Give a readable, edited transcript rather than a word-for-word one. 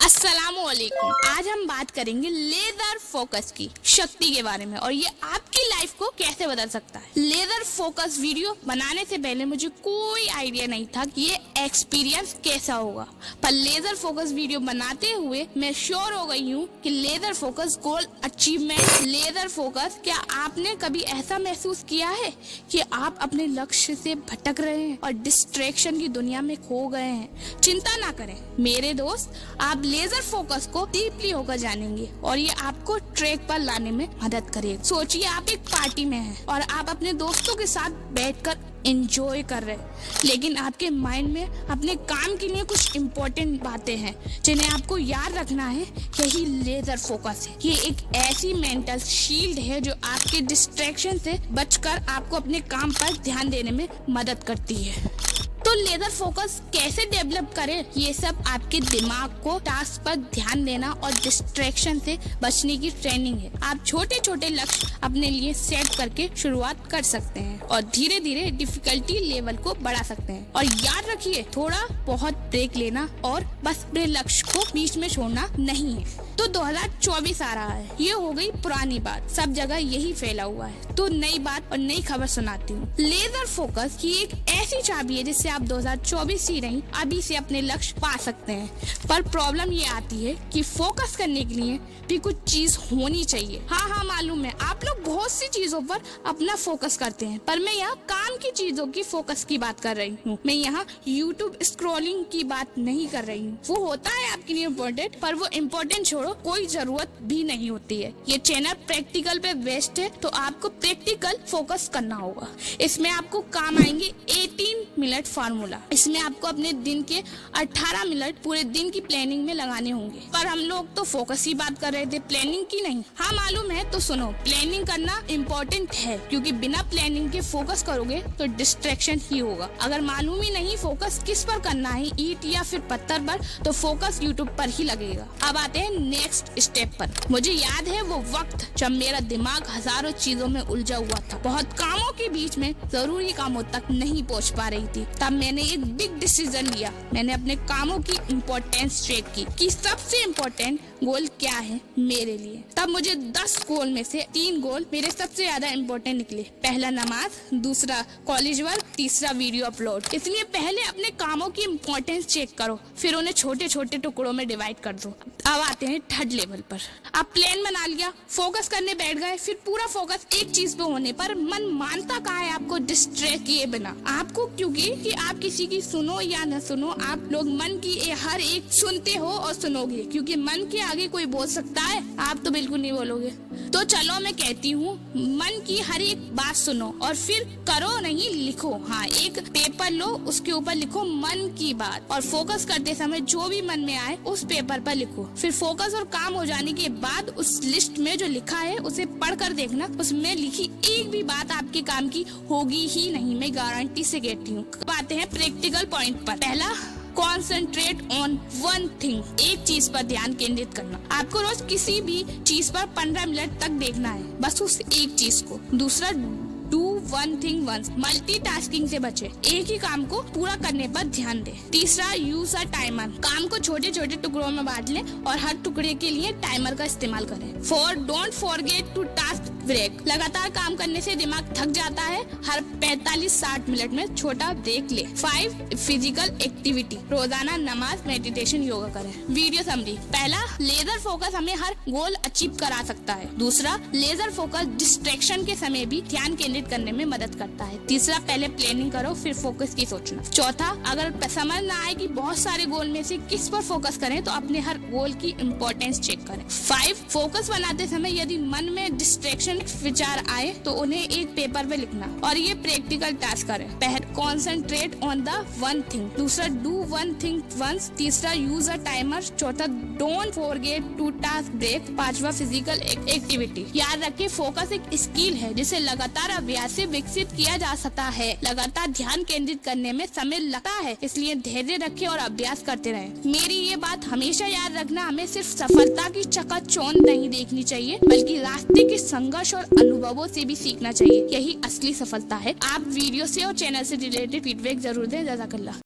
अस्सलामुअलैकुम। आज हम बात करेंगे लेजर फोकस की शक्ति के बारे में और ये आपकी लाइफ को कैसे बदल सकता है। लेजर फोकस वीडियो बनाने से पहले मुझे कोई आइडिया नहीं था कि ये एक्सपीरियंस कैसा होगा, पर लेजर फोकस वीडियो बनाते हुए मैं श्योर हो गई हूँ कि laser focus goal achievement. Laser focus, क्या आपने कभी ऐसा महसूस किया है कि आप अपने लक्ष्य से भटक रहे हैं और डिस्ट्रैक्शन की दुनिया में खो गए हैं? चिंता ना करें मेरे दोस्त, आप लेजर फोकस को डीपली होकर जानेंगे और ये आपको ट्रैक पर लाने में मदद करेगा। सोचिए आप एक पार्टी में हैं और आप अपने दोस्तों के साथ बैठकर एंजॉय कर रहे हैं, लेकिन आपके माइंड में अपने काम के लिए कुछ इम्पोर्टेंट बातें हैं जिन्हें आपको याद रखना है। यही लेजर फोकस है। ये एक ऐसी मेंटल शील्ड है जो आपके डिस्ट्रैक्शन से बचकर आपको अपने काम पर ध्यान देने में मदद करती है। तो लेजर फोकस कैसे डेवलप करें? ये सब आपके दिमाग को टास्क पर ध्यान देना और डिस्ट्रैक्शन से बचने की ट्रेनिंग है। आप छोटे छोटे लक्ष्य अपने लिए सेट करके शुरुआत कर सकते हैं और धीरे धीरे डिफिकल्टी लेवल को बढ़ा सकते हैं। और याद रखिए, थोड़ा बहुत ब्रेक लेना और बस अपने लक्ष्य को बीच में छोड़ना नहीं है। तो 2024 आ रहा है, ये हो गई पुरानी बात, सब जगह यही फैला हुआ है। तो नई बात और नई खबर सुनाती हूँ। लेजर फोकस की एक ऐसी चाबी है जिससे आप 2024 ही नहीं, अभी से अपने लक्ष्य पा सकते हैं। पर प्रॉब्लम ये आती है कि फोकस करने के लिए भी कुछ चीज होनी चाहिए। हाँ, मालूम है आप लोग बहुत सी चीजों पर अपना फोकस करते हैं, पर मैं यहाँ काम की चीजों की फोकस की बात कर रही हूँ। मैं यहाँ यूट्यूब स्क्रॉलिंग की बात नहीं कर रही हूँ। वो होता है आपके लिए इम्पोर्टेंट, पर वो इम्पोर्टेंट छोड़ो, कोई जरूरत भी नहीं होती है। ये चैनल प्रैक्टिकल पे बेस्ड है, तो आपको प्रैक्टिकल फोकस करना होगा। इसमें आपको काम आएंगे 18 मिनट फार्मूला। इसमें आपको अपने दिन के 18 मिनट पूरे दिन की प्लानिंग में लगाने होंगे। पर हम लोग तो फोकस की बात कर रहे थे, प्लानिंग की नहीं। हाँ मालूम है, तो सुनो, प्लानिंग करना इम्पोर्टेंट है, क्योंकि बिना प्लानिंग के फोकस करोगे तो डिस्ट्रैक्शन ही होगा। अगर मालूम ही नहीं फोकस किस पर करना है, ईंट या फिर पत्थर पर, तो फोकस यूट्यूब पर ही लगेगा। अब आते हैं नेक्स्ट स्टेप पर। मुझे याद है वो वक्त जब मेरा दिमाग हजारों चीजों में उलझा हुआ था, बहुत कामों के बीच में जरूरी कामों तक नहीं पहुंच पा रही थी। तब मैंने एक बिग डिसीजन लिया। मैंने अपने कामों की इम्पोर्टेंस चेक की कि सबसे इम्पोर्टेंट गोल क्या है मेरे लिए। तब मुझे 10 गोल में से 3 गोल मेरे सबसे ज्यादा इम्पोर्टेंट निकले। पहला नमाज, दूसरा कॉलेज वर्क, तीसरा वीडियो अपलोड। इसलिए पहले अपने कामों की इम्पोर्टेंस चेक करो, फिर उन्हें छोटे छोटे टुकड़ों में डिवाइड कर दो। अब आते हैं थर्ड लेवल पर। आप प्लान बना लिया, फोकस करने बैठ गए, फिर पूरा फोकस एक चीज पे होने पर मन मानता कहाँ है आपको डिस्ट्रैक्ट किए बिना। आपको, क्योंकि कि आप किसी की सुनो या न सुनो, आप लोग मन की हर एक सुनते हो और सुनोगे, क्योंकि मन के आगे कोई बोल सकता है? आप तो बिल्कुल नहीं बोलोगे। तो चलो मैं कहती हूँ, मन की हर एक बात सुनो और फिर करो नहीं, लिखो। हाँ, एक पेपर लो, उसके ऊपर लिखो मन की बात, और फोकस करते समय जो भी मन में आए उस पेपर पर लिखो। फिर फोकस और काम हो जाने के बाद उस लिस्ट में जो लिखा है उसे पढ़कर देखना, उसमें लिखी एक भी बात आपके काम की होगी ही नहीं, मैं गारंटी से कहती हूँ। बातें हैं प्रैक्टिकल पॉइंट पर। पहला, कॉन्सेंट्रेट ऑन वन थिंग। एक चीज पर ध्यान केंद्रित करना। आपको रोज किसी भी चीज पर 15 मिनट तक देखना है, बस उस एक चीज को। दूसरा, do one thing once. Multitasking से बचे, एक ही काम को पूरा करने पर ध्यान दे। तीसरा, यूज अ टाइमर। काम को छोटे छोटे टुकड़ों में बांट लें और हर टुकड़े के लिए टाइमर का इस्तेमाल करें। 4, don't forget to task break. लगातार काम करने से दिमाग थक जाता है, हर 45-60 मिनट में छोटा ब्रेक ले। 5, फिजिकल एक्टिविटी। रोजाना नमाज, मेडिटेशन, योगा करें। Video summary. पहला, लेजर फोकस हमें हर गोल अचीव करा सकता है। दूसरा, लेजर फोकस डिस्ट्रैक्शन के समय भी ध्यान केंद्रित करने में मदद करता है। तीसरा, पहले प्लानिंग करो फिर फोकस की सोचना। चौथा, अगर समझ ना आए कि बहुत सारे गोल में से किस पर फोकस करें, तो अपने हर गोल की इम्पोर्टेंस चेक करें। 5, फोकस बनाते समय यदि मन में डिस्ट्रैक्शन विचार आए तो उन्हें एक पेपर पे लिखना और ये प्रैक्टिकल टास्क करें। पहला, concentrate on the one thing. दूसरा, डू वन थिंग वंस। तीसरा, यूज अ टाइमर। चौथा, don't forget to task break. 5वां, फिजिकल एक्टिविटी। याद रखिए, फोकस एक स्किल है जिसे लगातार अभ्यास से विकसित किया जा सकता है। लगातार ध्यान केंद्रित करने में समय लगता है, इसलिए धैर्य रखें और अभ्यास करते रहें। मेरी ये बात हमेशा याद रखना, हमें सिर्फ सफलता की चकाचौंध नहीं देखनी चाहिए, बल्कि रास्ते के संघर्ष और अनुभवों से भी सीखना चाहिए। यही असली सफलता है। आप वीडियो से और चैनल से रिलेटेड फीडबैक जरूर दें। जज़ाकल्लाह।